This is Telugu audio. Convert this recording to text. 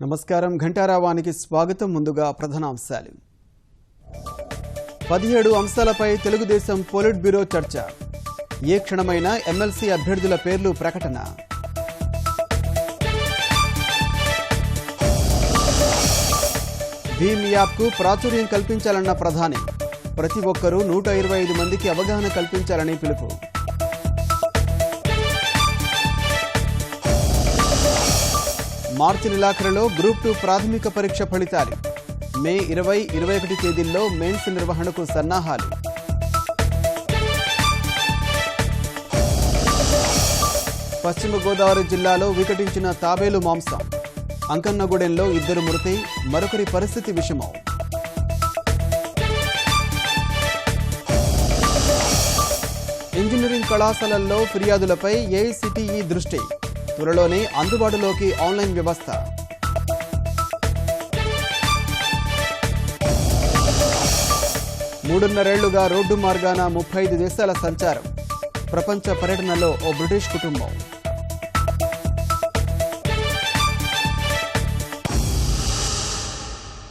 నమస్కారం ఘంటారావానికి స్వాగతం. ముందుగా ప్రధానాంశాలు. 17 అంశాలపై తెలుగుదేశం పొలిట్ బ్యూరో చర్చ. ఏ క్షణమైన ఎమ్మెల్సీ అభ్యర్థుల పేర్లు ప్రకటన. భీమ్ యాప్కు ప్రాచుర్యం కల్పించాలన్న ప్రధాని. ప్రతి ఒక్కరూ 125 మందికి అవగాహన కల్పించాలని పిలుపు. మార్చి నెలాఖరులో గ్రూప్ 2 ప్రాథమిక పరీక్ష ఫలితాలు. మే 20-21 తేదీల్లో మెయిన్స్ నిర్వహణకు సన్నాహాలు. పశ్చిమ గోదావరి జిల్లాలో వికటించిన తాబేలు మాంసం. అంకన్నగూడెంలో 2 మృతి, మరొకరి పరిస్థితి విషమం. ఇంజనీరింగ్ కళాశాలల్లో ఫిర్యాదులపై ఏఐసిటిఈ దృష్టి. త్వరలోనే అందుబాటులోకి ఆన్లైన్ వ్యవస్థ. మూడున్నరేళ్లుగా రోడ్డు మార్గాన 35 దేశాల సంచారం. ప్రపంచ పర్యటనలో ఓ బ్రిటిష్ కుటుంబం.